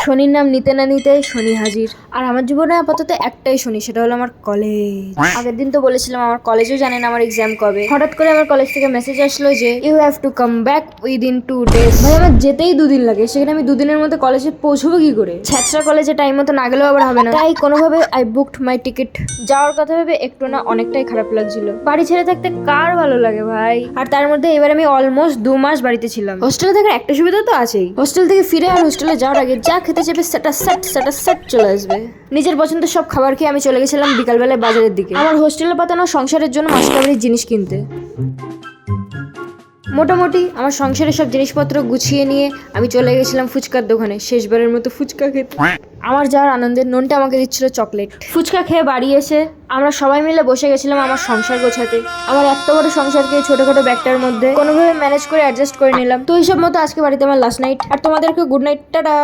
শনির নাম নিতে না নিতে শনি হাজির। আর আমার জীবনে আপাতত একটাই শনি, সেটা হলো আমার কলেজ। আগের দিন তো বলেছিলাম আমার কলেজও জানে না আমার এক্সাম কবে। হঠাৎ করে আমার কলেজ থেকে মেসেজ আসলো যে you have to come back within 2 days। ভাই আমার যেতেই 2 দিন লাগে, সেখানে আমি 2 দিনের মধ্যে কলেজে পৌঁছবো কি করে? ছ্যাচরা কলেজে টাইম মতো না গেলেও আবার হবে না, তাই কোনোভাবে আই বুকড মাই টিকিট। যাওয়ার কথা ভেবে একটু না অনেকটাই খারাপ লাগছিল। বাড়ি ছেড়ে থাকতে কার ভালো লাগে ভাই? আর তার মধ্যে এবার আমি অলমোস্ট 2 মাস বাড়িতে ছিলাম। হোস্টেলে থাকার একটা সুবিধা তো আছেই, হোস্টেল থেকে ফিরে আর হোস্টেলে যাওয়ার আগে যা খেতে চাইবে সেটা সেট চলে আসবে। নিজের পছন্দের সব খাবার খেয়ে আমি চলে গেছিলাম বিকালবেলায় বাজারের দিকে আমার হোস্টেলে পাতানো সংসারের জন্য মাসকাবারির জিনিস কিনতে। মোটামুটি আমার সংসারের সব জিনিসপত্র গুছিয়ে নিয়ে আমি চলে গেছিলাম ফুচকার দোকানে শেষবারের মতো ফুচকা খেতে। আমার যাওয়ার আনন্দের ননটা আমাকে দিচ্ছিল চকলেট। ফুচকা খেয়ে বাড়ি এসে আমরা সবাই মিলে বসে গেছিলাম আমার সংসার গোছাতে। আমার এত বড় সংসারকে ছোটখাটো ব্যাগটার মধ্যে কোনোভাবে ম্যানেজ করে অ্যাডজাস্ট করে নিলাম। তো এইসব মতো আজকে বাড়িতে আমার লাস্ট নাইট। আর তোমাদেরকে গুড নাইট, টাটা।